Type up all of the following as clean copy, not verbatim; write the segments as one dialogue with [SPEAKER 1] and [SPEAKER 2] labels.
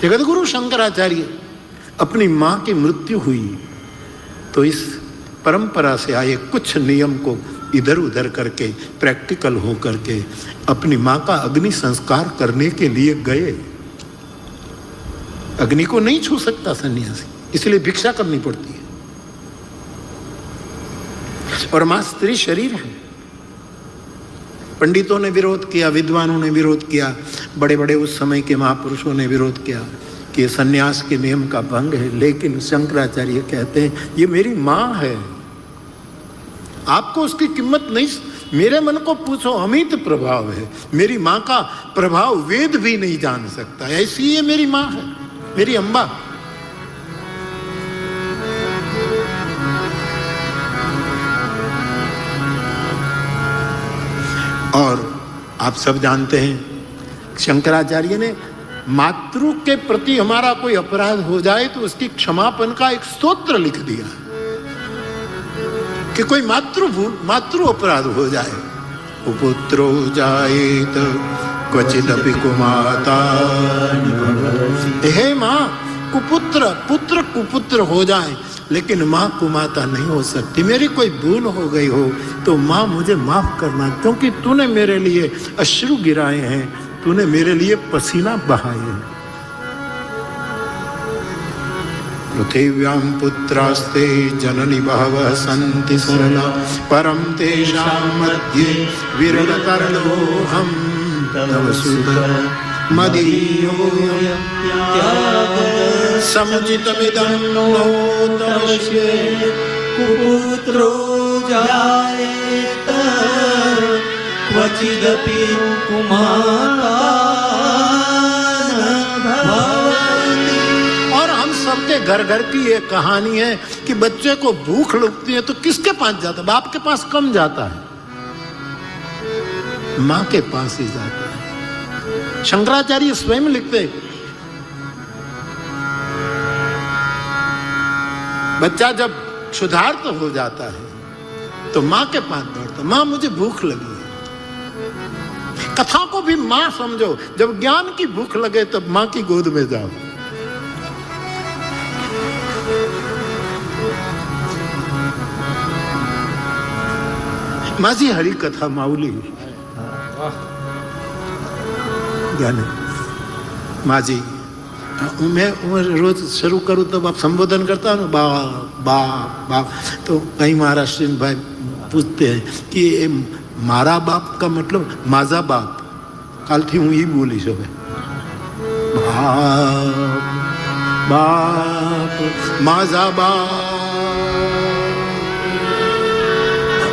[SPEAKER 1] जगतगुरु शंकराचार्य अपनी माँ की मृत्यु हुई तो इस परंपरा से आए कुछ नियम को इधर उधर करके प्रैक्टिकल हो करके अपनी माँ का अग्नि संस्कार करने के लिए गए। अग्नि को नहीं छू सकता सन्यासी, इसलिए भिक्षा करनी पड़ती है। और मां स्त्री शरीर है। पंडितों ने विरोध किया, विद्वानों ने विरोध किया, बड़े बड़े उस समय के महापुरुषों ने विरोध किया कि ये सन्यास के नियम का भंग है। लेकिन शंकराचार्य कहते हैं ये मेरी मां है, आपको उसकी कीमत नहीं, मेरे मन को पूछो, अमित प्रभाव है। मेरी मां का प्रभाव वेद भी नहीं जान सकता, ऐसी ये मेरी मां है, मेरी अम्बा। और आप सब जानते हैं शंकराचार्य ने मातृ के प्रति हमारा कोई अपराध हो जाए तो उसकी क्षमापन का एक स्तोत्र लिख दिया कि कोई मातृ अपराध हो जाए, कुपुत्रो जायेत क्वचिदपि कुमाता, हे मां कुपुत्र, पुत्र कुपुत्र हो जाए लेकिन मां कुमाता नहीं हो सकती। मेरी कोई भूल हो गई हो तो मां मुझे माफ करना, क्योंकि तूने मेरे लिए अश्रु गिराए हैं, तूने मेरे लिए पसीना बहाए हैं। पृथिव्यां पुत्रास्ते जननी बहवः सन्ति सरला, परं तेषां मध्ये विरलतरलोऽहं तव सुत मदीयोऽयं समुचितमिदं नो तव शिवे,
[SPEAKER 2] कुपुत्रो जायेत क्वचिदपि कुमाता न भवति।
[SPEAKER 1] और हम सबके घर घर की ये कहानी है कि बच्चे को भूख लगती है तो किसके पास जाता है? बाप के पास कम जाता है, मां के पास ही जाता है। शंकराचार्य स्वयं लिखते, बच्चा जब क्षुधार्त हो जाता है तो मां के पास दौड़ता, मां मुझे भूख लगी है। कथा को भी मां समझो, जब ज्ञान की भूख लगे तब मां की गोद में जाओ। माझी हरी कथा माऊली ज्ञान माझी, मैं रोज शुरू करूँ तब आप संबोधन करता हूँ बा बा बा, तो कई महाराष्ट्रीयन भाई पूछते हैं कि ये मारा बाप का मतलब माझा बाप। काल थी हूँ ही बोली सब बाप बाप माझा बाप,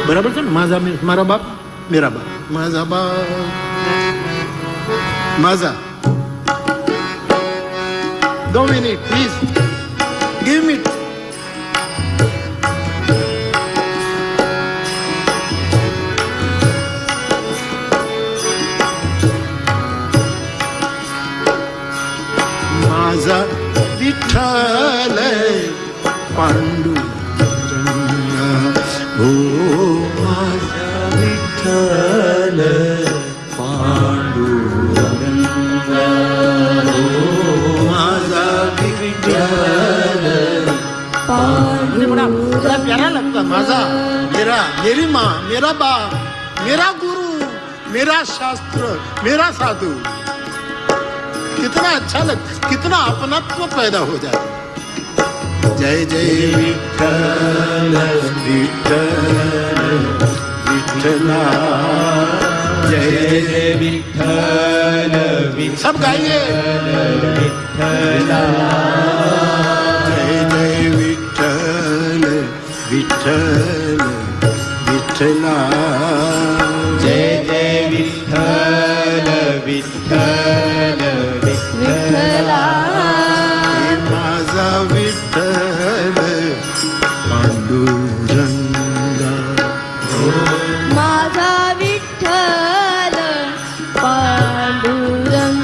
[SPEAKER 1] बराबर है। माझा में मारा बाप, मेरा बाप, माझा बाप, माझा। 2 मिनट प्लीज, गिव मी। माझा विठ्ठल पांडुरंग, हो माझा विठ्ठल पांडुरंग, हो माझा विठ्ठल पांडुरंग। बड़ा प्यारा लगता, माझा, मेरा, मेरी माँ, मेरा बाप, मेरा गुरु, मेरा शास्त्र, मेरा साधु। कितना अच्छा लगता, कितना अपनत्व पैदा हो जाता। जय जय विठ्ठल विठ्ठल विठ्ठला, जय जय विठ्ठल विठ्ठल, सब गाइए विठ्ठला, जय जय विठ्ठल विठ्ठल विठ्ठला, जय जय विठ्ठल विठ्ठल विठ्ठला, माझा विठ्ठल पांडुरंगा,
[SPEAKER 3] माझा विठ्ठल पांडुरंग,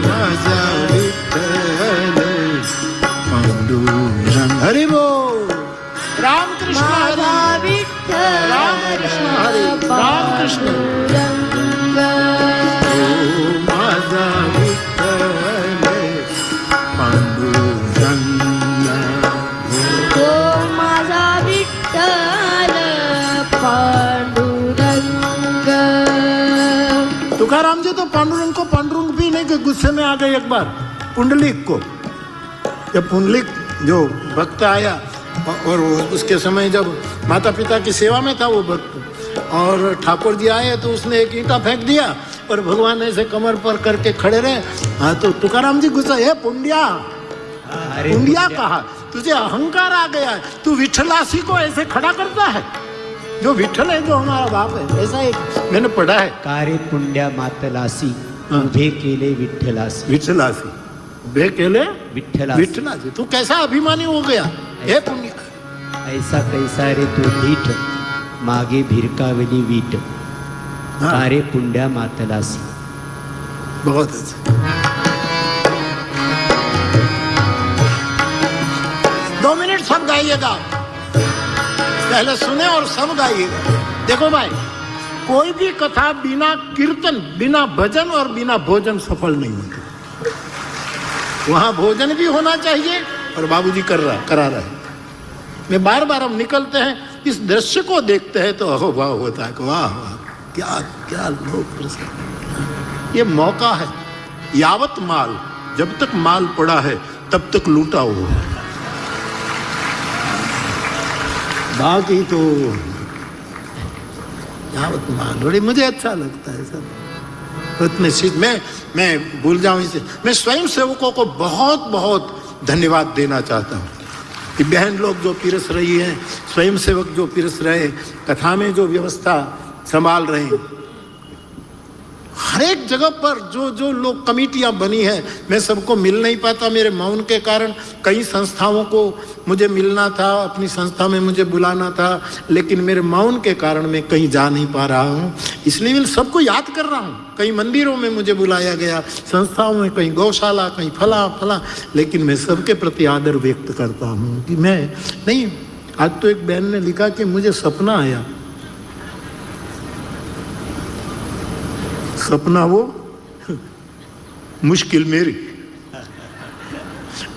[SPEAKER 1] माझा विठ्ठल पांडुरंग। हरि बोल, रामकृष्ण हरि, रामकृष्ण हरि, रामकृष्ण, माझा विठ्ठल तुकाराम जी तो पांडुरंग भी नहीं के गुस्से में आ गए एक बार पुंडलिक को। जब पुंडलिक जो भक्त आया और उसके समय जब माता पिता की सेवा में था वो भक्त, और ठाकुर जी आए तो उसने एक ईंटा फेंक दिया और भगवान ऐसे कमर पर करके खड़े रहे। हाँ तो तुकाराम जी गुस्सा, है पुंडिया, पुंडिया कहा, तुझे अहंकार आ गया है, तू विठलासी को ऐसे खड़ा करता है। जो विठल है जो हमारा बाप है, ऐसा एक मैंने पढ़ा है।
[SPEAKER 2] कारे पुंड्या मातलासी उभे केले विठ्ठलासी।
[SPEAKER 1] विठलासी उभे केले
[SPEAKER 2] विठ्ठलासी।
[SPEAKER 1] विठलासी, तू कैसा अभिमानी हो गया हे पुंडिया।
[SPEAKER 2] ऐसा कैसा रे तू नीठ मागे भिरकावली वीट।
[SPEAKER 1] हाँ।
[SPEAKER 2] कारे पुंड्या मातलासी।
[SPEAKER 1] बहुत अच्छा। 2 मिनट सब गाइएगा, पहले सुने और सब गाइएगा। देखो भाई, कोई भी कथा बिना कीर्तन, बिना भजन और बिना भोजन सफल नहीं होती। वहां भोजन भी होना चाहिए और बाबूजी करा रहे। मैं बार बार हम निकलते हैं, इस दृश्य को देखते हैं तो अहो वाह होता है, वाह वाह क्या क्या लोग प्रसन्न। ये मौका है, यावत माल, जब तक माल पड़ा है तब तक लूटा हुआ है। बाकी तो यावत माल, बड़ी मुझे अच्छा लगता है सब। इतने चीज मैं भूल जाऊं इसे। मैं स्वयं सेवकों को बहुत बहुत धन्यवाद देना चाहता हूँ कि बहन लोग जो पिरस रही हैं, स्वयं सेवक जो पिरस रहे, कथा में जो व्यवस्था संभाल रहे हैं, हर एक जगह पर जो लोग कमेटियां बनी है, मैं सबको मिल नहीं पाता मेरे मौन के कारण। कई संस्थाओं को मुझे मिलना था, अपनी संस्था में मुझे बुलाना था, लेकिन मेरे मौन के कारण मैं कहीं जा नहीं पा रहा हूँ। इसलिए मैं सबको याद कर रहा हूँ। कई मंदिरों में मुझे बुलाया गया, संस्थाओं में, कहीं गौशाला, कहीं फला, लेकिन मैं सबके प्रति आदर व्यक्त करता हूँ कि मैं नहीं। आज तो एक बहन ने लिखा कि मुझे सपना आया, सपना वो मुश्किल मेरी।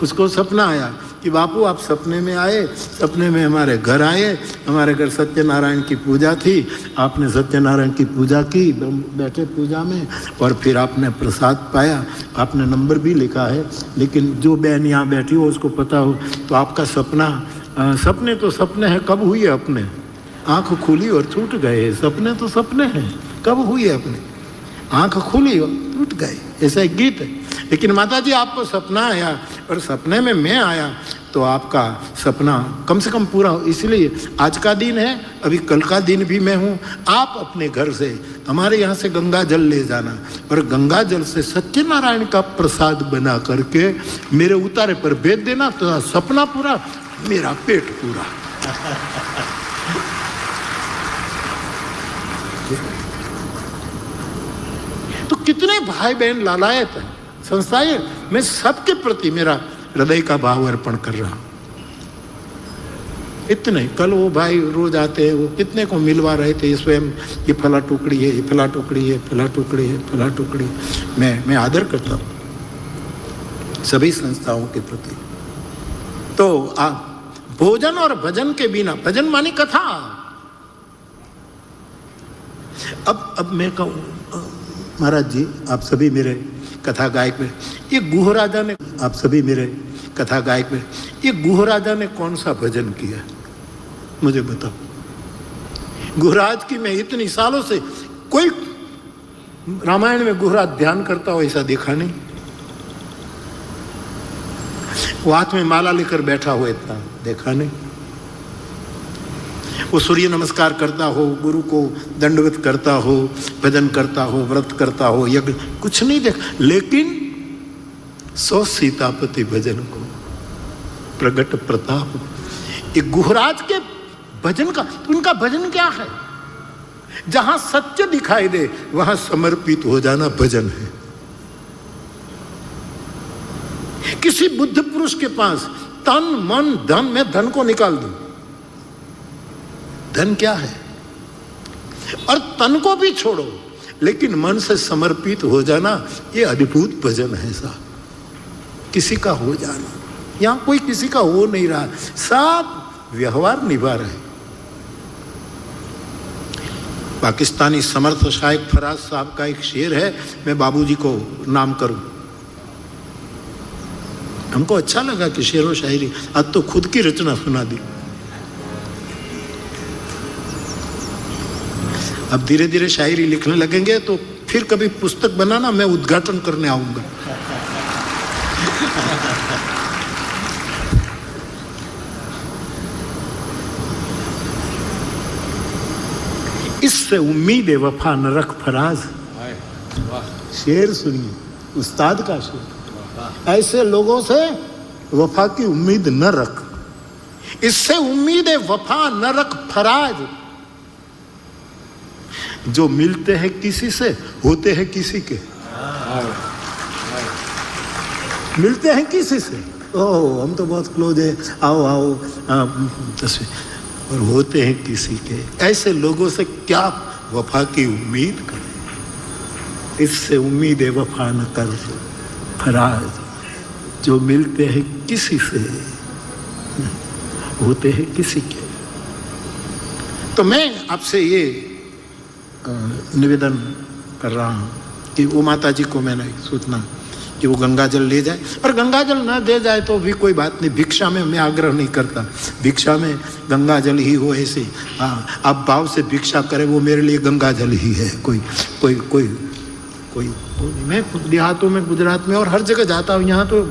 [SPEAKER 1] उसको सपना आया कि बापू आप सपने में आए, सपने में हमारे घर आए, हमारे घर सत्यनारायण की पूजा थी, आपने सत्यनारायण की पूजा की, बैठे पूजा में, और फिर आपने प्रसाद पाया, आपने नंबर भी लिखा है, लेकिन जो बहन यहाँ बैठी हो उसको पता हो तो आपका सपना, सपने तो सपने हैं, कब हुई है अपने? आँख खुली और छूट गए। सपने तो सपने हैं, कब हुई है अपने? आँख खुली और टूट गए, ऐसा एक गीत है। लेकिन माता जी आपको सपना आया और सपने में मैं आया तो आपका सपना कम से कम पूरा हो। इसलिए आज का दिन है, अभी कल का दिन भी मैं हूँ। आप अपने घर से, हमारे यहाँ से गंगा जल ले जाना और गंगा जल से सत्यनारायण का प्रसाद बना करके मेरे उतारे पर भेज देना, तो सपना पूरा, मेरा पेट पूरा। तो कितने भाई बहन लालायत हैं, संस्थाएं, मैं सबके प्रति मेरा हृदय का भाव अर्पण कर रहा हूं। इतने, कल वो भाई रोज आते हैं, वो कितने को मिलवा रहे थे, स्वयं ये फला टुकड़ी है, ये फला टुकड़ी है, फला टुकड़ी है, फला टुकड़ी। मैं आदर करता हूं सभी संस्थाओं के प्रति। तो भोजन और भजन के बिना, भजन मानी कथा। अब मैं कहूँ महाराज जी, आप सभी मेरे कथा गायक में, ये गुह राजा ने, आप सभी मेरे कथा गायक में, ये गुह राजा ने कौन सा भजन किया मुझे बताओ। गुहराज की मैं इतनी सालों से, कोई रामायण में गुहराज ध्यान करता हो ऐसा देखा नहीं। वो हाथ में माला लेकर बैठा हुआ इतना देखा नहीं। वो सूर्य नमस्कार करता हो, गुरु को दंडवत करता हो, भजन करता हो, व्रत करता हो, यज्ञ, कुछ नहीं देख। लेकिन 100 सीतापति भजन को, प्रगट प्रताप, ये गुहराज के भजन का, तो उनका भजन क्या है? जहां सत्य दिखाई दे वहां समर्पित हो जाना भजन है। किसी बुद्ध पुरुष के पास तन मन धन, मैं धन को निकाल दूं, धन क्या है, और तन को भी छोड़ो, लेकिन मन से समर्पित हो जाना, ये अद्भुत भजन है साहब। किसी का हो जाना, यहां कोई किसी का हो नहीं रहा, सब व्यवहार निभा रहे। पाकिस्तानी समर्थ शायक फराज साहब का एक शेर है, मैं बाबूजी को नाम करूं। हमको अच्छा लगा कि शेर व शायरी, आज तो खुद की रचना सुना दी। अब धीरे धीरे शायरी लिखने लगेंगे तो फिर कभी पुस्तक बनाना, मैं उद्घाटन करने आऊंगा। इससे उम्मीद है वफा न रख फराज। शेर सुनिए, उस्ताद का शेर। ऐसे लोगों से वफा की उम्मीद न रख, इससे उम्मीद है वफा न रख फराज। जो मिलते हैं किसी से होते हैं किसी के। मिलते हैं किसी से, ओह हम तो बहुत क्लोज है, आओ आओ तस्वीर, और होते हैं किसी के। ऐसे लोगों से क्या वफा की उम्मीद करें। इससे उम्मीद है वफा न कर फराज। जो मिलते हैं किसी से होते हैं किसी के। तो मैं आपसे ये निवेदन कर रहा हूँ कि वो माता जी को मैंने सूचना कि वो गंगा जल ले जाए, और गंगा जल न दे जाए तो भी कोई बात नहीं। भिक्षा में मैं आग्रह नहीं करता, भिक्षा में गंगा जल ही हो ऐसे। हाँ, आप भाव से भिक्षा करें, वो मेरे लिए गंगा जल ही है। कोई कोई कोई कोई मैं देहातों में, गुजरात में और हर जगह जाता हूँ। यहाँ तो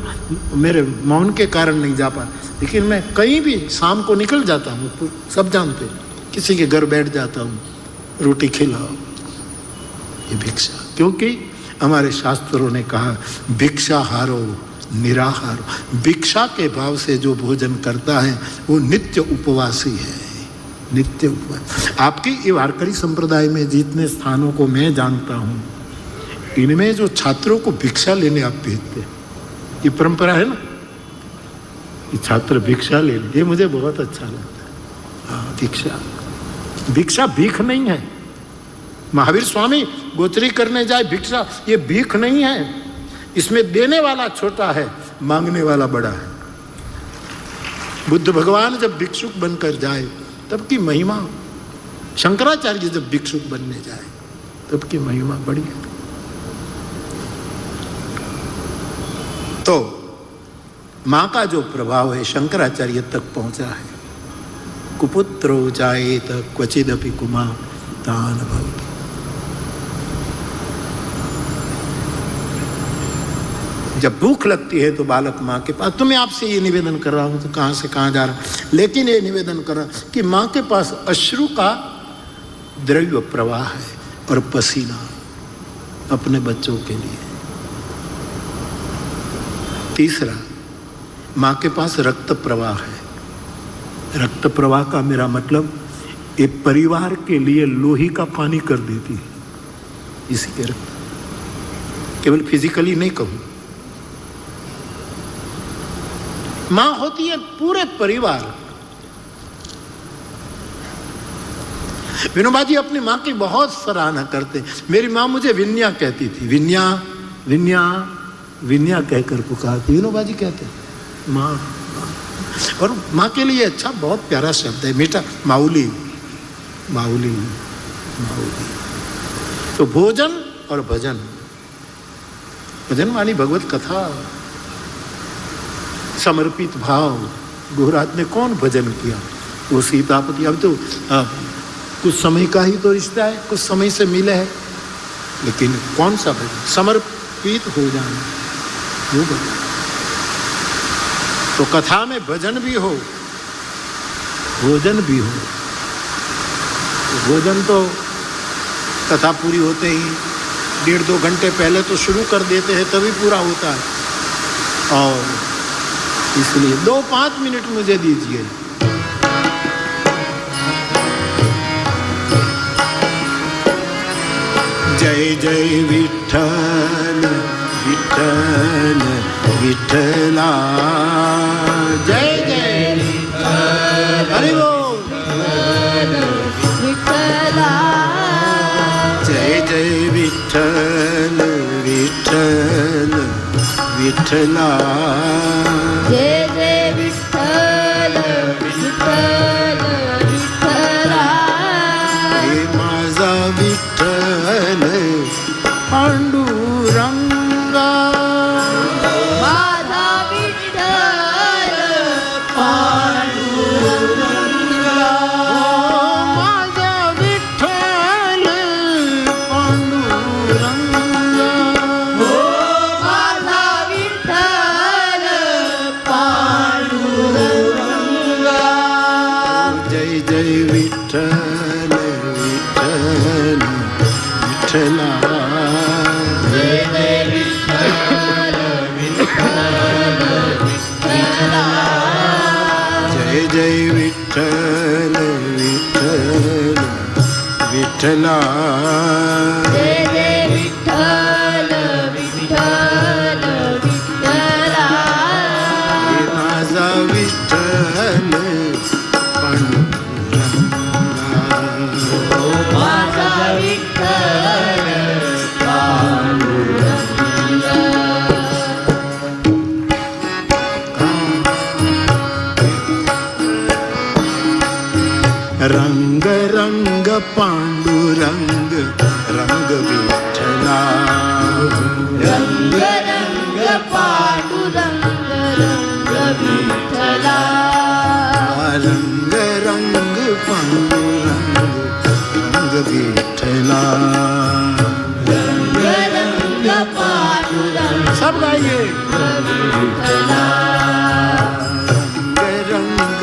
[SPEAKER 1] मेरे मौन के कारण नहीं जा पा, लेकिन मैं कहीं भी शाम को निकल जाता हूँ, तो सब जानते, किसी के घर बैठ जाता हूँ, रोटी खिलाओ, ये भिक्षा। क्योंकि हमारे शास्त्रों ने कहा भिक्षा हारो निराहारो। भिक्षा के भाव से जो भोजन करता है वो नित्य उपवासी है, नित्य उपवास। आपकी ये वारकरी संप्रदाय में जितने स्थानों को मैं जानता हूँ, इनमें जो छात्रों को भिक्षा लेने आप भेजते, ये परंपरा है ना, ये छात्र भिक्षा ले, ये मुझे बहुत अच्छा लगता है। हाँ, भिक्षा, भिक्षा भीख नहीं है। महावीर स्वामी गोचरी करने जाए भिक्षा, ये भीख नहीं है। इसमें देने वाला छोटा है, मांगने वाला बड़ा है। बुद्ध भगवान जब भिक्षुक बनकर जाए तब की महिमा, शंकराचार्य जब भिक्षुक बनने जाए तब की महिमा बड़ी है। तो मां का जो प्रभाव है शंकराचार्य तक पहुंचा है। कुपुत्रो जायेत क्वचिदपि कुमातान भवति। जब भूख लगती है तो बालक माँ के पास, तो मैं आपसे ये निवेदन कर रहा हूँ, तो कहाँ से कहाँ जा रहा हूँ, लेकिन ये निवेदन कर रहा हूँ कि माँ के पास अश्रु का द्रव्य प्रवाह है और पसीना अपने बच्चों के लिए। तीसरा, माँ के पास रक्त प्रवाह है। रक्त प्रवाह का मेरा मतलब एक परिवार के लिए लोही का पानी कर देती है, इसी के रक्त। केवल फिजिकली नहीं कहूँ, माँ होती है पूरे परिवार। विनोबा जी अपनी माँ की बहुत सराहना करते। मेरी माँ मुझे विन्या कहती थी, विन्या विन्या विन्या कहकर पुकारती। विनोबा जी कहते माँ, और माँ के लिए अच्छा बहुत प्यारा शब्द है, मीठा, माउली माउली माउली। तो भोजन और भजन, भजन वाली भगवत कथा, समर्पित भाव। गुरुराज ने कौन भजन किया? वो सीतापति। अब तो कुछ समय का ही तो रिश्ता है, कुछ समय से मिले है, लेकिन कौन सा भजन? समर्पित हो जाना, वो भजन। तो कथा में भजन भी हो, भोजन भी हो। भोजन तो कथा पूरी होते ही 1.5-2 घंटे पहले तो शुरू कर देते हैं, तभी पूरा होता है। और इसलिए 2-5 मिनट मुझे दीजिए। जय जय विठ्ठल विठ्ठल विठ्ठला, जय जय विठ्ठल, हरि बोल
[SPEAKER 3] विठ्ठला,
[SPEAKER 1] जय जय विठ्ठल विठ्ठल विठ्ठला,
[SPEAKER 3] जय जय विठ्ठल विठ्ठल विठ्ठला,
[SPEAKER 1] हे माझा पांडुरंगा
[SPEAKER 3] माझा विठ्ठल पांडुरंगा
[SPEAKER 1] माझा विठ्ठल पांडुरंगा
[SPEAKER 3] माझा विठ्ठल पांडुरंगा
[SPEAKER 1] जय जय विठ्ठल विठ्ठल विठ्ठला
[SPEAKER 3] जय जय विठ्ठल विठ्ठल विठ्ठला
[SPEAKER 1] जय जय विठ्ठल विठ्ठल विठ्ठला
[SPEAKER 3] जय जय विठ्ठल विठ्ठल विठ्ठला
[SPEAKER 1] माझा विठ्ठल पांडुरंगा
[SPEAKER 3] माझा विठ्ठल पांडुरंगा
[SPEAKER 1] रंग रंग पांडुरंग रंग विठ्ठला
[SPEAKER 3] रंग रंग पांडुरंग रंग विठ्ठला
[SPEAKER 1] रंग रंग पांडुरंग रंग विठ्ठला
[SPEAKER 3] रंग रंग पांडुरंग
[SPEAKER 1] सब गाइए
[SPEAKER 3] विठ्ठला
[SPEAKER 1] रंग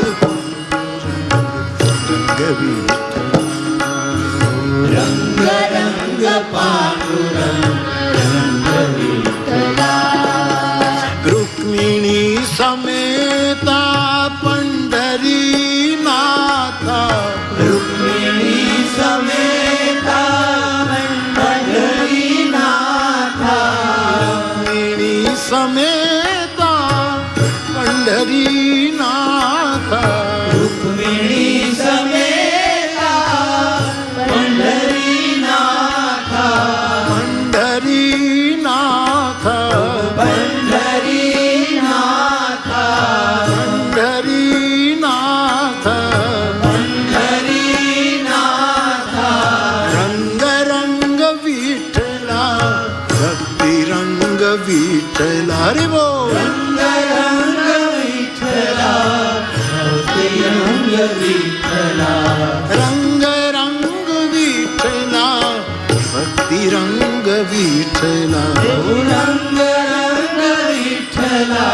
[SPEAKER 1] रंग
[SPEAKER 3] रंग पांडुरंग रंग विठ्ठला
[SPEAKER 1] रुक्मिणी समेता पंढरीनाथा
[SPEAKER 3] रुक्मिणी समेता पंढरीनाथा
[SPEAKER 1] रुक्मिणी समेता पंढरीनाथा
[SPEAKER 3] रुक्मिणी समेता पंढरीनाथा
[SPEAKER 1] पंढरीनाथ
[SPEAKER 3] पंढरीनाथा
[SPEAKER 1] पंढरीनाथ
[SPEAKER 3] पंढरीनाथा
[SPEAKER 1] रंग रंग विठ्ठला भक्ती रंग विठ्ठला रे बो
[SPEAKER 3] रंग रंग विठ्ठला भक्ती रंग विठ्ठला
[SPEAKER 1] रंग रंग विठ्ठला भक्ती रंग विठ्ठला
[SPEAKER 3] रंग रंग विठ्ठला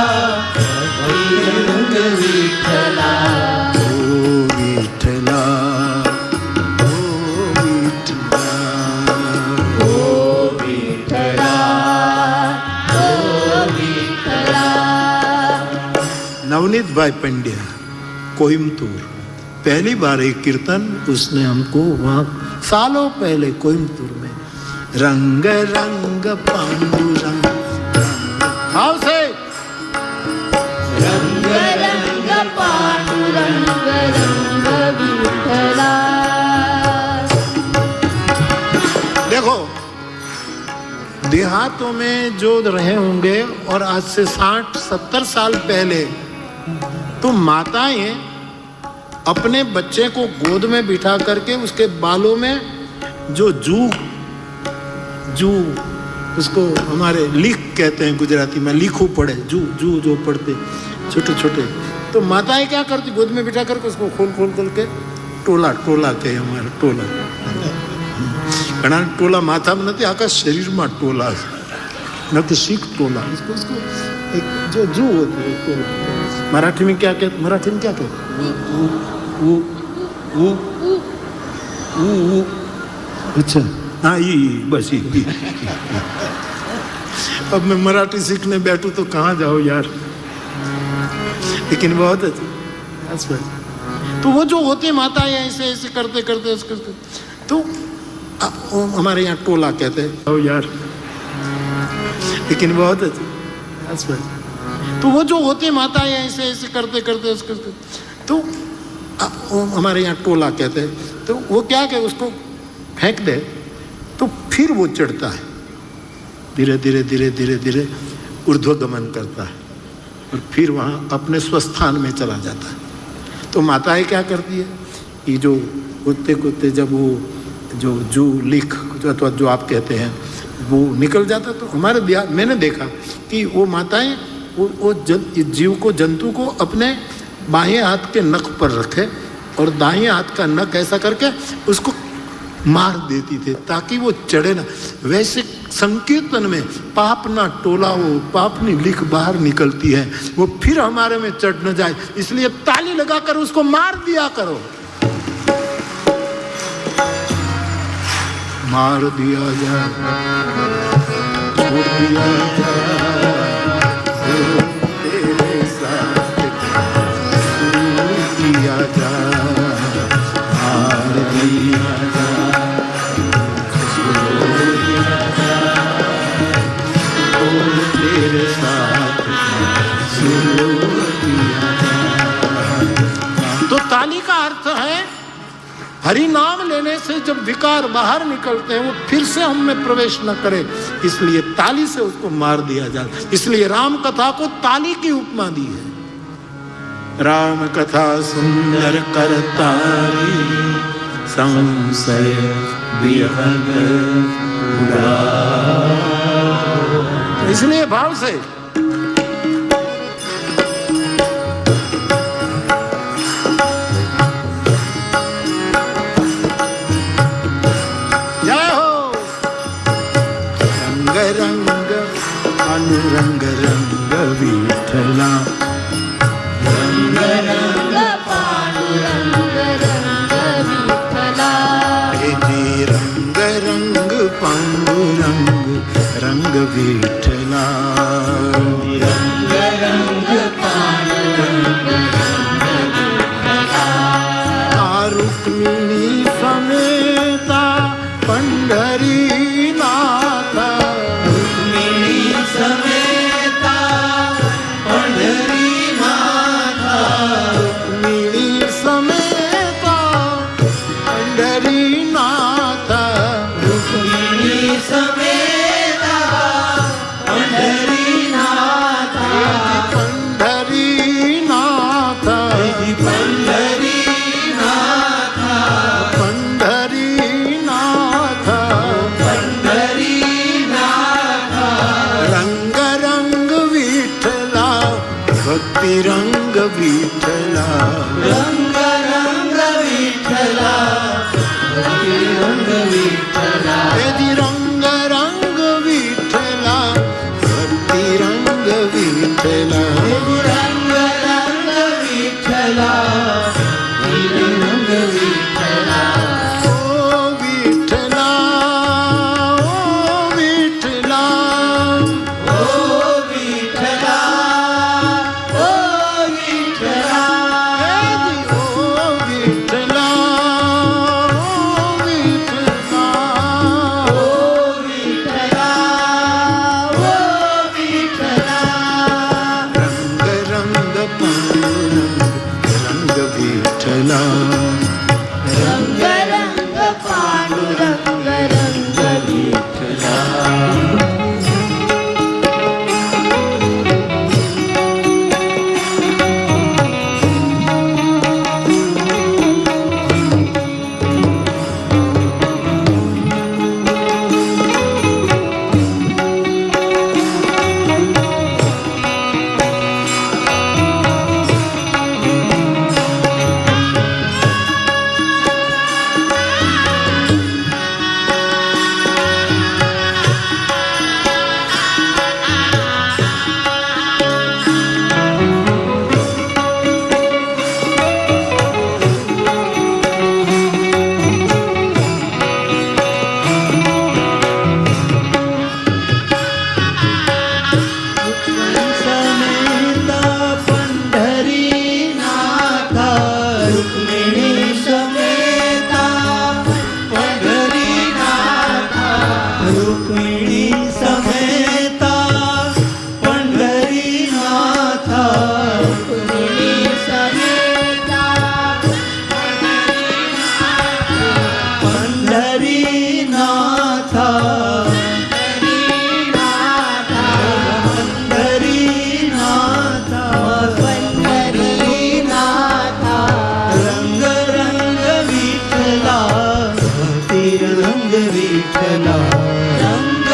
[SPEAKER 3] भक्ती रंग विठ्ठला
[SPEAKER 1] ओ विठ्ठला ओ विठ्ठला
[SPEAKER 3] ओ विठ्ठला ओ विठ्ठला
[SPEAKER 1] नवनीत भाई पंड्या कोयम्बतूर पहली बार एक कीर्तन उसने हमको वहाँ सालों पहले कोयम्बतूर में रंग रंग पांडुरंग भाव से
[SPEAKER 3] रंग रंग पांडुरंग रंग विठ्ठला
[SPEAKER 1] देखो देहातों में जो रहे होंगे और आज से 60-70 साल पहले तो माताएं अपने बच्चे को गोद में बिठा करके उसके बालों में जो जू उसको हमारे लीख कहते हैं गुजराती में, लीखू पड़े जू जो पड़ते छोटे छोटे, तो माताएं क्या करती गोद में बिठा करके उसको खोल करके टोला के हमारा टोला घना टोला माथा में नहीं आका शरीर में टोला न तो सीख टोला इसको एक जो जू होती है टोला। मराठी में क्या कहते अच्छा हाँ ये बस ये अब मैं मराठी सीखने बैठूं तो कहाँ जाओ यार, लेकिन बहुत अच्छा। तो वो जो होते माता ऐसे ऐसे करते तो हमारे यहाँ टोला कहते हैं यार, लेकिन बहुत अच्छा। तो वो जो होते माता ऐसे ऐसे करते तो हमारे यहाँ टोला कहते हैं, तो वो क्या कहते उसको फेंक दे तो फिर वो चढ़ता है, धीरे धीरे ऊर्ध्वगमन करता है और फिर वहाँ अपने स्वस्थान में चला जाता है। तो माताएं क्या करती है, ये जो कुत्ते जब वो जो लिख अथवा जो आप कहते हैं वो निकल जाता। तो हमारे देहात मैंने देखा कि वो माताएं जीव को, जंतु को अपने बाएं हाथ के नख पर रखे और दाएं हाथ का नख ऐसा करके उसको मार देती थे ताकि वो चढ़े ना। वैसे संकीर्तन में पाप ना टोला, वो पापनी लिख बाहर निकलती है, वो फिर हमारे में चढ़ न जाए, इसलिए ताली लगाकर उसको मार दिया करो। मार दिया जाए, छोड़ दिया जाए, तेरे साथ शुरू किया जाए, मार दिया जाए, छोड़ दिया जाए, तेरे साथ शुरू किया जाए। तो ताली का अर्थ है हरि नाम लेने से जब विकार बाहर निकलते हैं वो फिर से हम में प्रवेश न करे, इसलिए ताली से उसको मार दिया जाए। इसलिए राम कथा को ताली की उपमा दी है। राम कथा सुंदर कर ताली, संशय विहग उड़ाओ। इसलिए भाव से अनुरंग रंग विठला,
[SPEAKER 3] रंग रंग पांडुरंग रंग विठला,
[SPEAKER 1] हे जी रंग रंग पांडुरंग रंग विठला,
[SPEAKER 3] रंग रंग पांडुरंग रंग विठला।
[SPEAKER 1] रुक्मिणी समेता पंढरी नाथा,
[SPEAKER 3] समेता पंढरी नाथा,
[SPEAKER 1] रुक्मिणी समेता पंढरी नाथा,
[SPEAKER 3] रुक्मिणी समेता पंढरी नाथा,
[SPEAKER 1] पंढरी नाथा,
[SPEAKER 3] पंढरी नाथा,
[SPEAKER 1] पंढरी नाथा,
[SPEAKER 3] पंढरी नाथा,
[SPEAKER 1] रंग रंग विठला, भक्ति रंग विठला,
[SPEAKER 3] रंग रंग विठला, भक्ति रंग विठला,
[SPEAKER 1] यदि रंग रंग विठला, भक्ति रंग विठला,
[SPEAKER 3] रंग रंग विठला, भक्ति रंग विठला।
[SPEAKER 1] ओ विठला, ओ विठला,
[SPEAKER 3] ओ विठला, ओ विठला,
[SPEAKER 1] यदि ओ विठला, ओ विठला,
[SPEAKER 3] ओ विठला, ओ विठला,
[SPEAKER 1] रंग रंग पांडुरंग रंग विठला,
[SPEAKER 3] रंग रंग पांडुरंग रंग विठला।
[SPEAKER 2] रंग विठला,
[SPEAKER 3] रंग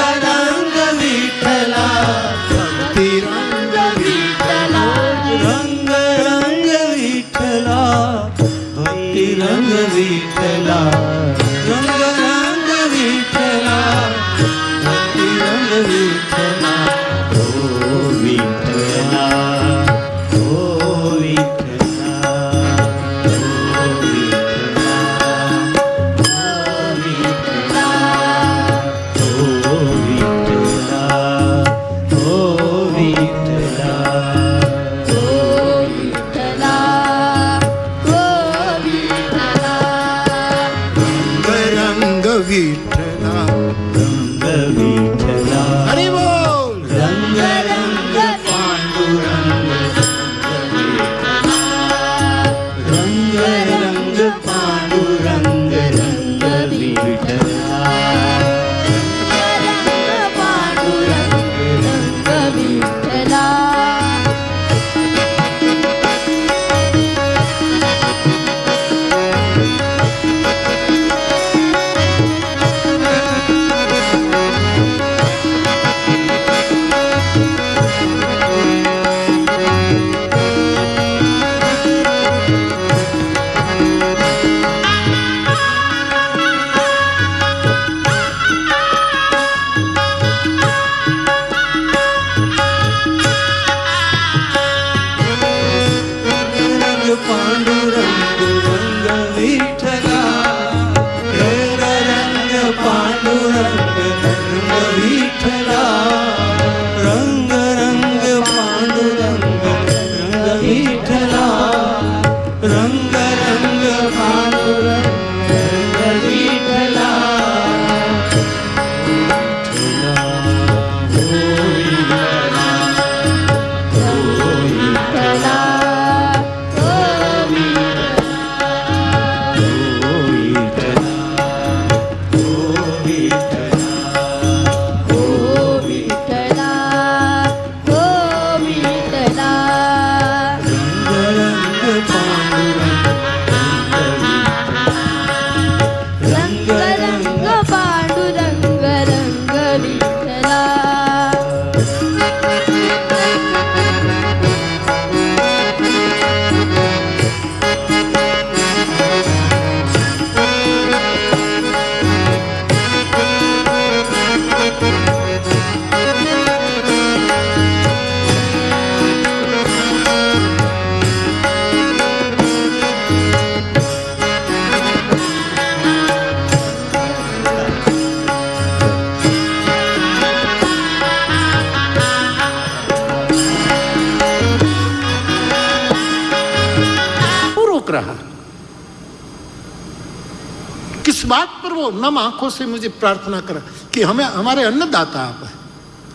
[SPEAKER 1] पर वो नम आंखों से मुझे प्रार्थना करा कि हमें, हमारे अन्नदाता आप हैं,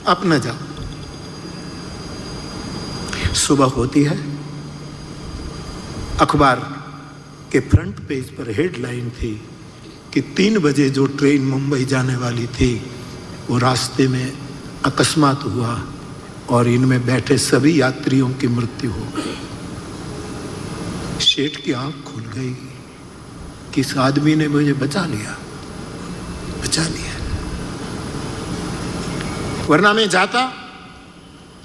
[SPEAKER 1] आप न जाओ। सुबह होती है, अखबार के फ्रंट पेज पर हेडलाइन थी कि 3 बजे जो ट्रेन मुंबई जाने वाली थी वो रास्ते में अकस्मात हुआ और इनमें बैठे सभी यात्रियों की मृत्यु हो गई। शेठ की आंख खुल गई कि इस आदमी ने मुझे बचा लिया, बचा लिया, वरना मैं जाता,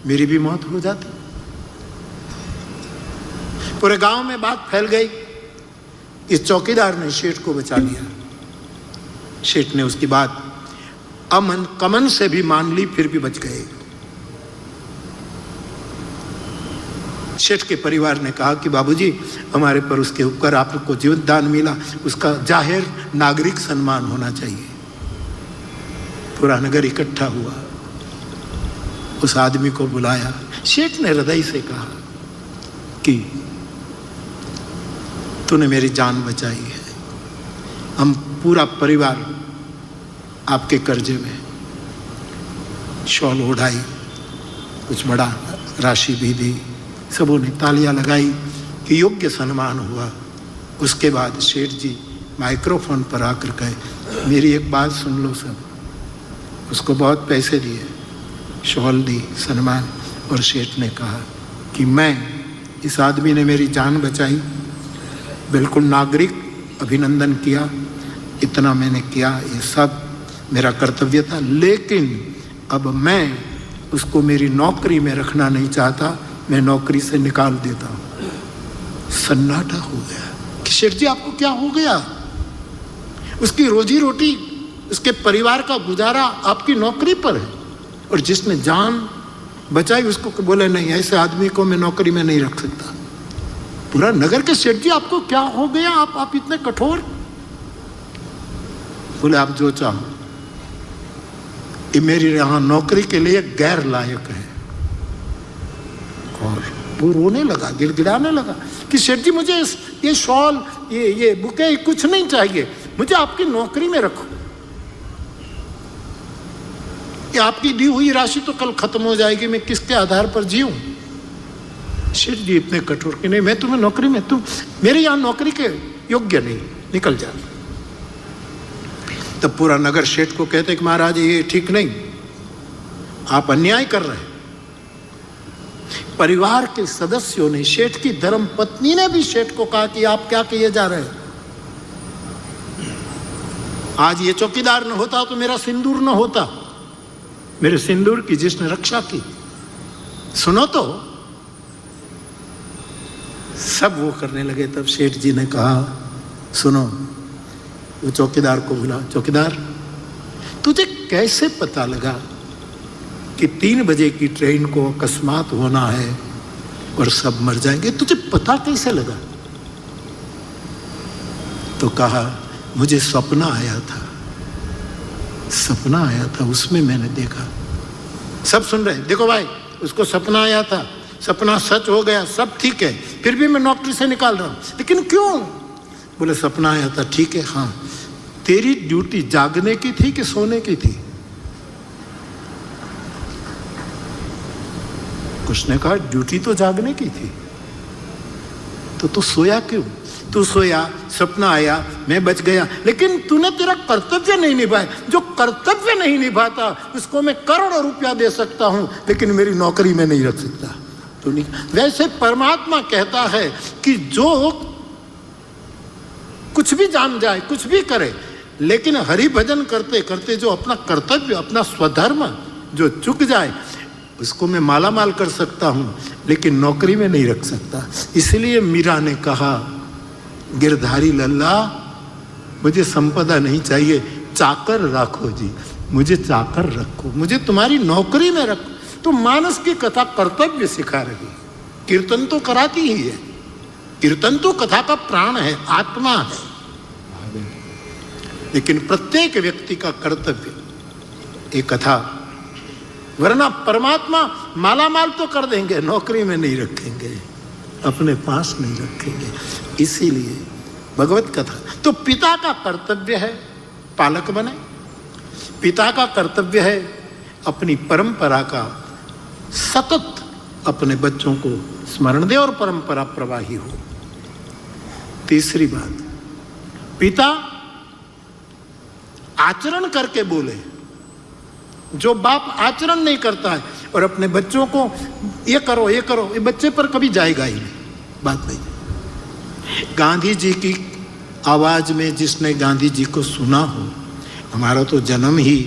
[SPEAKER 1] मेरी भी मौत हो जाती। पूरे गांव में बात फैल गई, इस चौकीदार ने शेठ को बचा लिया। शेठ ने उसकी बात अमन कमन से भी मान ली, फिर भी बच गए। शेठ के परिवार ने कहा कि बाबूजी, हमारे पर उसके उपकार, आपको जीवन दान मिला, उसका जाहिर नागरिक सम्मान होना चाहिए। पूरा नगर इकट्ठा हुआ, उस आदमी को बुलाया। शेठ ने हृदय से कहा कि तूने मेरी जान बचाई है, हम पूरा परिवार आपके कर्जे में। शॉल ओढ़ाई, कुछ बड़ा राशि भी दी, सबों ने तालियां लगाई कि योग्य सम्मान हुआ। उसके बाद शेठ जी माइक्रोफोन पर आकर कहे, मेरी एक बात सुन लो सब। उसको बहुत पैसे दिए, शॉल दी, सम्मान, और शेठ ने कहा कि मैं, इस आदमी ने मेरी जान बचाई, बिल्कुल नागरिक अभिनंदन किया, इतना मैंने किया, ये सब मेरा कर्तव्य था, लेकिन अब मैं उसको मेरी नौकरी में रखना नहीं चाहता, मैं नौकरी से निकाल देता हूं। सन्नाटा हो गया कि शेठ जी आपको क्या हो गया? उसकी रोजी रोटी, उसके परिवार का गुजारा आपकी नौकरी पर है, और जिसने जान बचाई उसको बोले नहीं, ऐसे आदमी को मैं नौकरी में नहीं रख सकता। पूरा नगर के सेठ जी आपको क्या हो गया, आप इतने कठोर? बोले आप जो चाहो, ये मेरी यहां नौकरी के लिए गैर लायक है। और वो रोने लगा, गिड़गिड़ाने लगा कि सेठ जी मुझे ये शॉल, ये बुके कुछ नहीं चाहिए, मुझे आपकी नौकरी में रखो। ये आपकी दी हुई राशि तो कल खत्म हो जाएगी, मैं किसके आधार पर जीऊं? शेठ जी इतने कठोर कि नहीं, मैं तुम्हें नौकरी में, तुम मेरे यहां नौकरी के योग्य नहीं, निकल जा। तब पूरा नगर शेठ को कहते कि महाराज ये ठीक नहीं, आप अन्याय कर रहे हैं। परिवार के सदस्यों ने, शेठ की धर्म पत्नी ने भी शेठ को कहा कि आप क्या किए जा रहे हैं? आज ये चौकीदार न होता तो मेरा सिंदूर न होता, मेरे सिंदूर की जिसने रक्षा की। सुनो तो, सब वो करने लगे। तब शेठ जी ने कहा सुनो, वो चौकीदार को बुला, चौकीदार तुझे कैसे पता लगा कि 3 बजे की ट्रेन को अकस्मात होना है और सब मर जाएंगे? तुझे पता कैसे लगा? तो कहा मुझे सपना आया था, सपना आया था, उसमें मैंने देखा। सब सुन रहे, देखो भाई, उसको सपना आया था, सपना सच हो गया, सब ठीक है, फिर भी मैं नौकरी से निकाल रहा हूं। लेकिन क्यों? बोले सपना आया था, ठीक है, हाँ, तेरी ड्यूटी जागने की थी कि सोने की थी? उसने कहा ड्यूटी तो जागने की थी। तो तू सोया क्यों? तू सोया, सपना आया, मैं बच गया, लेकिन तूने तेरा कर्तव्य नहीं निभाया। जो कर्तव्य नहीं निभाता उसको मैं करोड़ों रुपया दे सकता हूं, लेकिन मेरी नौकरी में नहीं रख सकता। तो नहीं। वैसे परमात्मा कहता है कि जो कुछ भी जान जाए, कुछ भी करे, लेकिन हरि भजन करते करते जो अपना कर्तव्य, अपना स्वधर्म जो चुक जाए, उसको मैं माला माल कर सकता हूं, लेकिन नौकरी में नहीं रख सकता। इसलिए मीरा ने कहा, गिरधारी लल्ला मुझे संपदा नहीं चाहिए, चाकर रखो जी, मुझे चाकर रखो, मुझे तुम्हारी नौकरी में रखो। तो मानस की कथा कर्तव्य सिखा रही, कीर्तन तो कराती ही है, कीर्तन तो कथा का प्राण है, आत्मा है, लेकिन प्रत्येक व्यक्ति का कर्तव्य एक कथा, वरना परमात्मा मालामाल तो कर देंगे, नौकरी में नहीं रखेंगे, अपने पास नहीं रखेंगे। इसीलिए भगवत कथा तो पिता का कर्तव्य है पालक बने। पिता का कर्तव्य है अपनी परंपरा का सतत अपने बच्चों को स्मरण दे और परंपरा प्रवाही हो। तीसरी बात, पिता आचरण करके बोले। जो बाप आचरण नहीं करता है और अपने बच्चों को ये करो ये करो, ये बच्चे पर कभी जाएगा ही नहीं, बात नहीं। गांधी जी की आवाज में जिसने गांधी जी को सुना हो, हमारा तो जन्म ही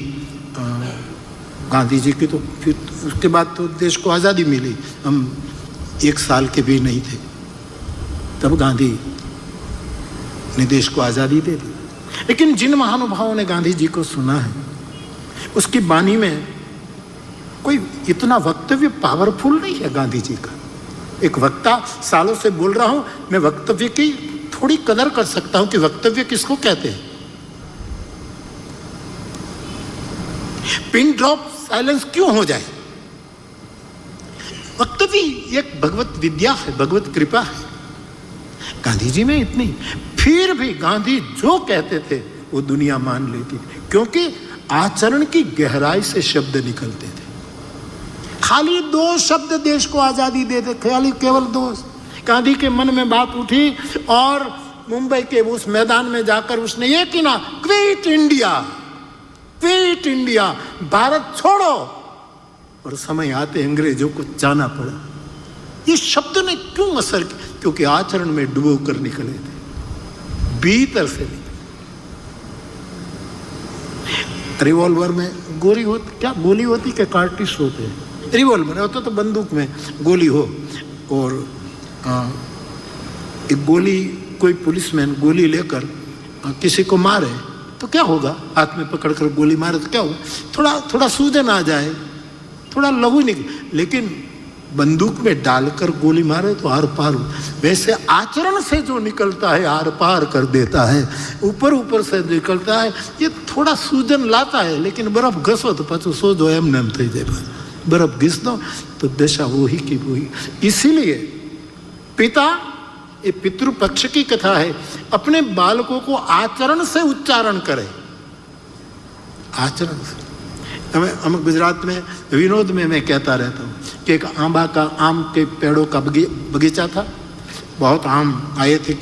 [SPEAKER 1] गांधी जी की, तो फिर उसके बाद तो देश को आज़ादी मिली, हम 1 साल के भी नहीं थे तब गांधी ने देश को आज़ादी दे दी। लेकिन जिन महानुभावों ने गांधी जी को सुना है, उसकी वाणी में कोई इतना वक्तव्य पावरफुल नहीं है गांधी जी का। एक वक्ता सालों से बोल रहा हूं, मैं वक्तव्य की थोड़ी कदर कर सकता हूं कि वक्तव्य किसको कहते हैं। पिन ड्रॉप साइलेंस क्यों हो जाए? वक्तव्य एक भगवत विद्या है, भगवत कृपा है। गांधी जी में इतनी, फिर भी गांधी जो कहते थे वो दुनिया मान लेती थी, क्योंकि आचरण की गहराई से शब्द निकलते थे। खाली 2 शब्द देश को आजादी दे दे, खाली केवल 2। गांधी के मन में बात उठी और मुंबई के उस मैदान में जाकर उसने ये किया, quit India, quit India, Bharat छोड़ो। और समय आते अंग्रेजों को जाना पड़ा। ये शब्द ने क्यों असर किया? क्योंकि आचरण में डुबो कर निकले थे, भीतर से निकले। रिवॉल्वर में गोली होती, क्या गोली होती क्या कार्टिस होते हैं? रिवॉल्वर होता तो बंदूक में गोली हो, और एक गोली, कोई पुलिसमैन गोली लेकर किसी को मारे तो क्या होगा? हाथ में पकड़कर गोली मारे तो क्या होगा? थोड़ा सूजन आ जाए, थोड़ा लहू निकले, लेकिन बंदूक में डालकर गोली मारे तो आर पार। वैसे आचरण से जो निकलता है आर पार कर देता है, ऊपर से निकलता है, ये थोड़ा सूजन लाता है, लेकिन बर्फ घसो तो पाछो सोजो एम नेम थई जाए। बर्फ घिस दो तो दशा वही की वही। इसीलिए पिता, ये पितृपक्ष की कथा है, अपने बालकों को आचरण से उच्चारण करे, आचरण से। हम गुजरात में विनोद में मैं कहता रहता हूँ कि एक आम के पेड़ों का बगीचा था, बहुत आम आए थे।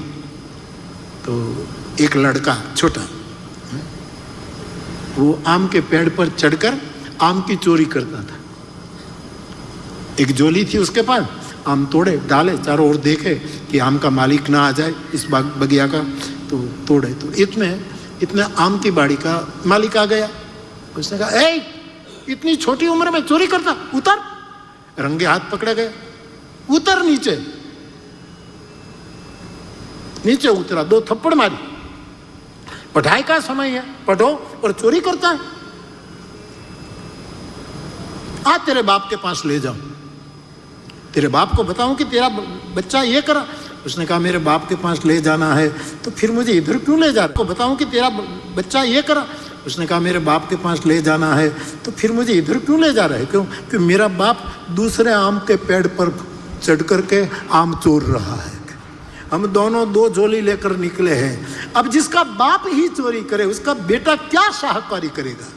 [SPEAKER 1] तो एक लड़का छोटा, वो आम के पेड़ पर चढ़कर आम की चोरी करता था। एक झोली थी उसके पास, आम तोड़े, डाले, चारों ओर देखे कि आम का मालिक ना आ जाए इस बगिया का, तो तोड़े। तो इतने आम की बाड़ी का मालिक आ गया। उसने कहा, ए, इतनी छोटी उम्र में चोरी करता, उतर। रंगे हाथ पकड़ा गया, उतर नीचे। नीचे उतरा, 2 थप्पड़ मारी। पढ़ाई का समय है, पढ़ो, और चोरी करता है। आ तेरे बाप के पास ले जाओ, तेरे बाप को बताऊं कि तेरा बच्चा ये करा। उसने कहा, मेरे बाप के पास ले जाना है तो फिर मुझे इधर क्यों ले जा रहा है? को बताऊं कि तेरा बच्चा ये करा। उसने कहा, मेरे बाप के पास ले जाना है तो फिर मुझे इधर क्यों ले जा रहा है? क्यों? कि मेरा बाप दूसरे आम के पेड़ पर चढ़ करके आम चोर रहा है। हम दोनों 2 झोली लेकर निकले हैं। अब जिसका बाप ही चोरी करे, उसका बेटा क्या शाहकारी करेगा?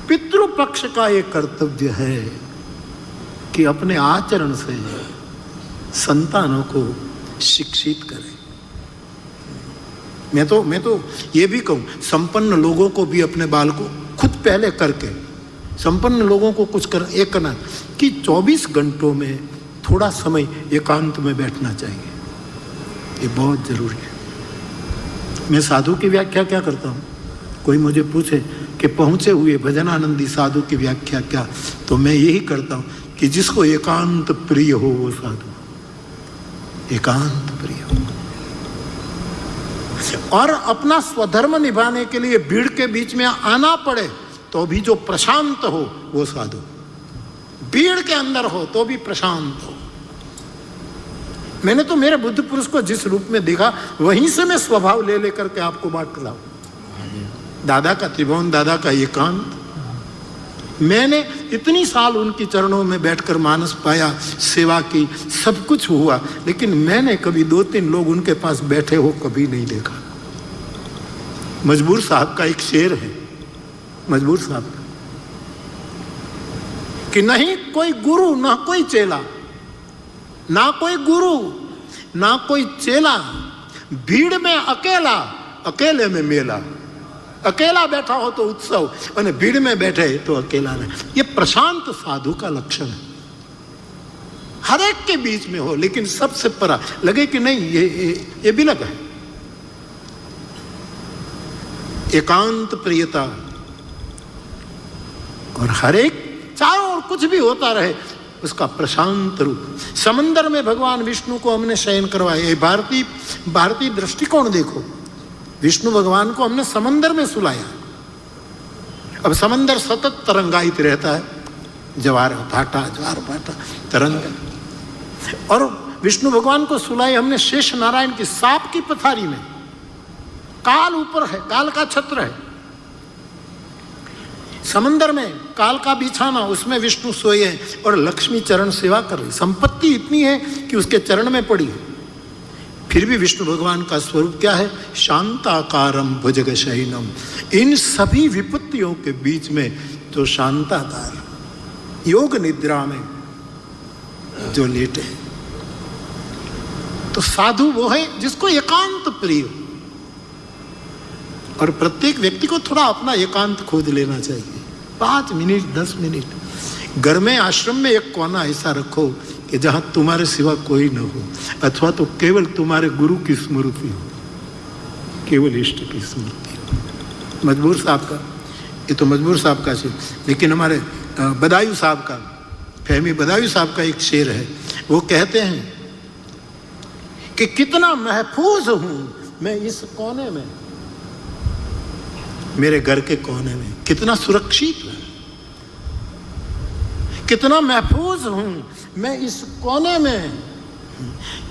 [SPEAKER 1] पितृपक्ष का ये कर्तव्य है कि अपने आचरण से संतानों को शिक्षित करें। मैं तो ये भी कहूँ, संपन्न लोगों को भी अपने बाल को खुद पहले करके, संपन्न लोगों को कुछ एक करना कि 24 घंटों में थोड़ा समय एकांत में बैठना चाहिए। ये बहुत जरूरी है। मैं साधु की व्याख्या क्या करता हूँ? कोई मुझे पूछे कि पहुंचे हुए भजनानंदी साधु की व्याख्या क्या, तो मैं यही करता हूँ कि जिसको एकांत प्रिय हो वो साधु, एकांत प्रिय हो। और अपना स्वधर्म निभाने के लिए भीड़ के बीच में आना पड़े तो भी जो प्रशांत हो वो साधु। भीड़ के अंदर हो तो भी प्रशांत हो। मैंने तो मेरे बुद्ध पुरुष को जिस रूप में देखा, वहीं से मैं स्वभाव ले लेकर के आपको बात कराऊं। दादा का त्रिभुवन, दादा का एकांत। मैंने इतनी साल उनकी चरणों में बैठकर मानस पाया, सेवा की, सब कुछ हुआ, लेकिन मैंने कभी 2-3 लोग उनके पास बैठे हो कभी नहीं देखा। मजबूर साहब का एक शेर है, मजबूर साहब का, कि नहीं कोई गुरु ना कोई चेला, ना कोई गुरु ना कोई चेला, भीड़ में अकेला, अकेले में मेला। अकेला बैठा हो तो उत्सव, और भीड़ में बैठे तो अकेला रहे। ये प्रशांत साधु का लक्षण है। हर एक के बीच में हो, लेकिन सबसे परा लगे कि नहीं ये भी लगा है। एकांत प्रियता, और हर एक चारों ओर कुछ भी होता रहे उसका प्रशांत रूप। समंदर में भगवान विष्णु को हमने शयन करवाया। ये भारतीय दृष्टिकोण देखो, विष्णु भगवान को हमने समंदर में सुलाया। अब समंदर सतत तरंगायित रहता है, ज्वार भाटा तरंग, और विष्णु भगवान को सुलाए हमने शेष नारायण की सांप की पथारी में। काल ऊपर है, काल का छत्र है। समंदर में काल का बिछाना, उसमें विष्णु सोए हैं और लक्ष्मी चरण सेवा कर रही। संपत्ति इतनी है कि उसके चरण में पड़ी है। फिर भी विष्णु भगवान का स्वरूप क्या है? शांताकारम भुजगशयनम। इन सभी विपत्तियों के बीच में जो शांताकार, योग निद्रा में जो लेटे हैं, तो साधु वो है जिसको एकांत प्रिय। और प्रत्येक व्यक्ति को थोड़ा अपना एकांत खोज लेना चाहिए। 5 मिनट 10 मिनट घर में, आश्रम में एक कोना ऐसा रखो कि जहां तुम्हारे सिवा कोई न हो, अथवा तो केवल तुम्हारे गुरु की स्मृति हो, केवल इष्ट की स्मृति हो। मजबूर साहब का, ये तो मजबूर साहब का शेर, लेकिन हमारे बदायूं साहब का, फहमी बदायूं साहब का एक शेर है। वो कहते हैं कि कितना महफूज हूं मैं इस कोने में, मेरे घर के कोने में, कितना सुरक्षित है, कितना महफूज हूं मैं इस कोने में,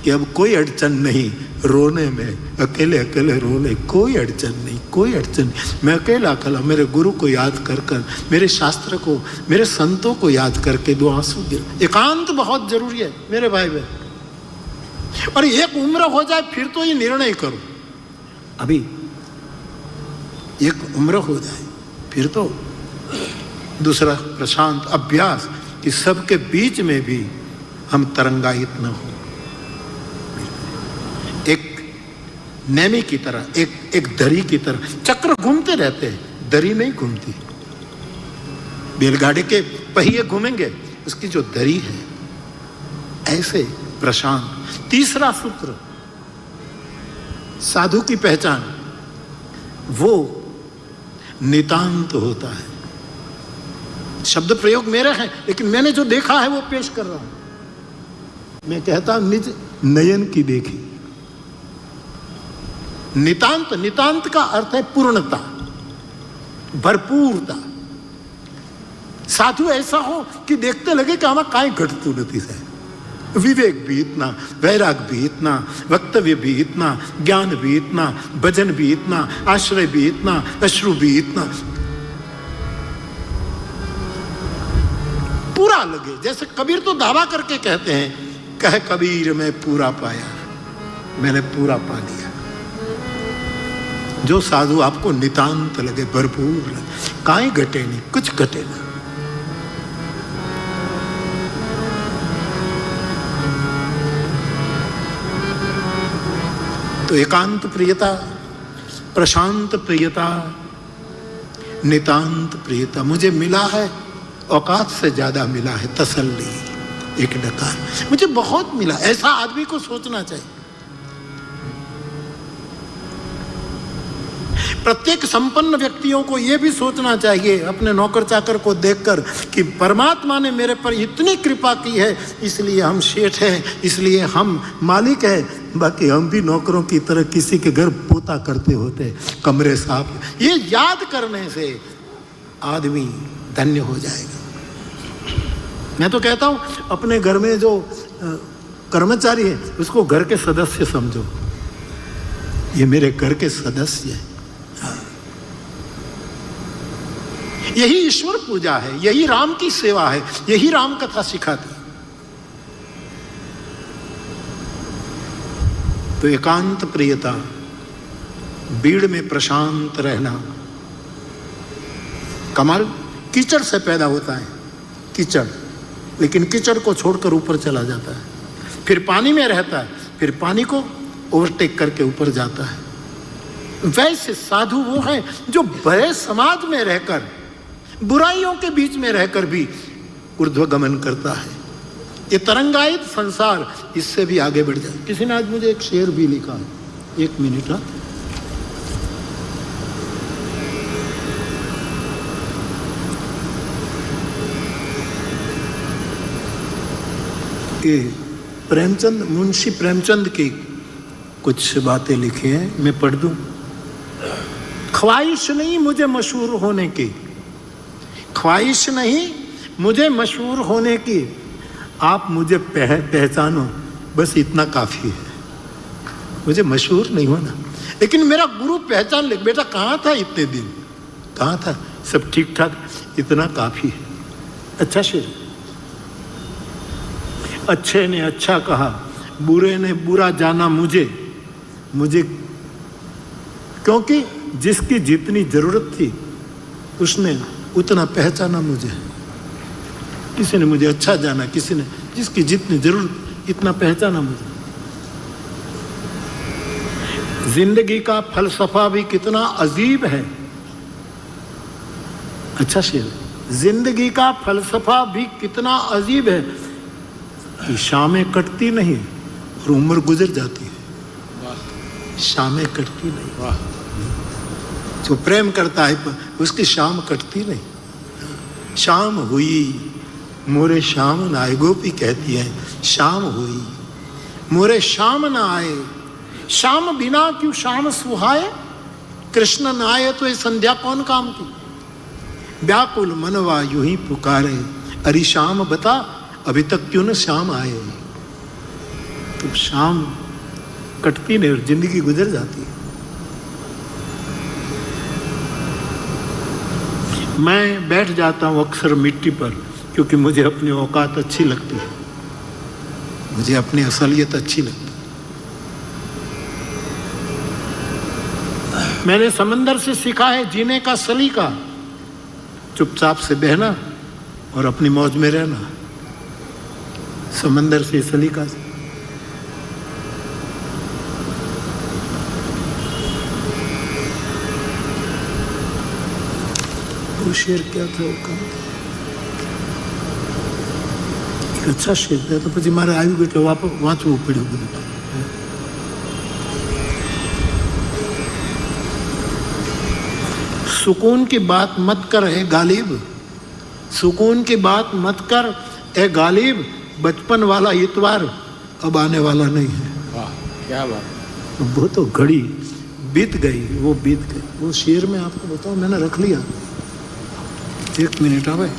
[SPEAKER 1] कि अब कोई अड़चन नहीं रोने में, अकेले अकेले रोने, कोई अड़चन नहीं, कोई अड़चन नहीं। मैं अकेला अकेला मेरे गुरु को याद कर कर, मेरे शास्त्र को, मेरे संतों को याद करके 2 आंसू गिर। एकांत बहुत जरूरी है मेरे भाई बहन। और एक उम्र हो जाए फिर तो ये निर्णय करो, अभी एक उम्र हो जाए फिर तो दूसरा प्रशांत अभ्यास, कि सबके बीच में भी हम तरंगायित न हो। एक नेमी की तरह, एक दरी की तरह चक्र घूमते रहते हैं, दरी नहीं घूमती। बैलगाड़ी के पहिए घूमेंगे, उसकी जो दरी है, ऐसे प्रशांत। तीसरा सूत्र, साधु की पहचान, वो नितांत होता है। शब्द प्रयोग मेरे हैं, लेकिन मैंने जो देखा है वो पेश कर रहा हूं। मैं कहता हूं निज नयन की देखी। नितांत, नितांत का अर्थ है पूर्णता, भरपूरता। साधु ऐसा हो कि देखते लगे कि हमें काई घटतू नहीं है। विवेक भी इतना, वैराग भी इतना, वक्तव्य भी इतना, ज्ञान भी इतना, भजन भी इतना, आश्रय भी इतना, अश्रु भी इतना, पूरा लगे। जैसे कबीर तो दावा करके कहते हैं, कह कबीर मैं पूरा पाया, मैंने पूरा पा लिया। जो साधु आपको नितांत लगे, भरपूर लगे, काई घटे नहीं, कुछ घटे ना। तो एकांत प्रियता, प्रशांत प्रियता, नितांत प्रियता मुझे मिला है, औकात से ज्यादा मिला है तसल्ली, एक डकार। मुझे बहुत मिला, ऐसा आदमी को सोचना चाहिए। प्रत्येक संपन्न व्यक्तियों को यह भी सोचना चाहिए अपने नौकर चाकर को देखकर कि परमात्मा ने मेरे पर इतनी कृपा की है, इसलिए हम सेठ हैं, इसलिए हम मालिक हैं। बाकी हम भी नौकरों की तरह किसी के घर पोता करते होते, कमरे साफ। ये याद करने से आदमी धन्य हो जाएगा। मैं तो कहता हूं अपने घर में जो कर्मचारी है उसको घर के सदस्य समझो। ये मेरे घर के सदस्य हैं। यही ईश्वर पूजा है, यही राम की सेवा है, यही राम कथा सिखाती। तो एकांत प्रियता, भीड़ में प्रशांत रहना। कमल कीचड़ से पैदा होता है, कीचड़, लेकिन कीचड़ को छोड़कर ऊपर चला जाता है, फिर पानी में रहता है, फिर पानी को ओवरटेक करके ऊपर जाता है। वैसे साधु वो है जो भय समाज में रहकर, बुराइयों के बीच में रहकर भी ऊर्ध्वगमन करता है। ये तरंगायित संसार इससे भी आगे बढ़ जाए। किसी ने आज मुझे एक शेर भी लिखा है, 1 मिनट। ये प्रेमचंद, मुंशी प्रेमचंद की कुछ बातें लिखी हैं, मैं पढ़ दूं। ख्वाहिश नहीं मुझे मशहूर होने की, ख्वाहिश नहीं मुझे मशहूर होने की, आप मुझे पहचानो बस इतना काफ़ी है। मुझे मशहूर नहीं होना, लेकिन मेरा गुरु पहचान ले, बेटा कहाँ था इतने दिन, कहाँ था, सब ठीक ठाक, इतना काफ़ी है। अच्छा शेर। अच्छे ने अच्छा कहा, बुरे ने बुरा जाना मुझे, क्योंकि जिसकी जितनी जरूरत थी उसने उतना पहचाना मुझे। किसी ने मुझे अच्छा जाना, किसी ने जिसकी जितनी जरूरत इतना पहचाना मुझे। जिंदगी का फलसफा भी कितना अजीब है। अच्छा शेर। जिंदगी का फलसफा भी कितना अजीब है कि शामें कटती नहीं और उम्र गुजर जाती है। शामें कटती नहीं। जो प्रेम करता है उसकी शाम कटती नहीं। शाम हुई मोरे शाम न आए, गोपी कहती है शाम हुई मोरे शाम न आए, शाम बिना क्यों शाम सुहाए, कृष्ण न आए तो ये संध्या कौन काम की। व्याकुल मनवा यूं ही पुकारे, अरे शाम बता अभी तक क्यों न शाम आए। तो शाम कटती नहीं और जिंदगी गुजर जाती है। मैं बैठ जाता हूँ अक्सर मिट्टी पर, क्योंकि मुझे अपनी औकात अच्छी लगती है, मुझे अपनी असलियत अच्छी लगती है। मैंने समंदर से सीखा है जीने का सलीका, चुपचाप से बहना और अपनी मौज में रहना। समंदर से सलीका से। वो शेर क्या था वो काम? अच्छा शेर था, तो પછી મારે આવ્યું કે વાંચવું પડ્યું બધું। सुकून की बात मत कर ए गालिब, सुकून की बात मत कर ए गालिब, बचपन वाला इतवार अब आने वाला नहीं है।
[SPEAKER 3] वाह क्या बात।
[SPEAKER 1] वो तो घड़ी बीत गई, वो बीत गई। वो शेर में आपको बताओ, मैंने रख लिया। 1 मिनट आ भाई।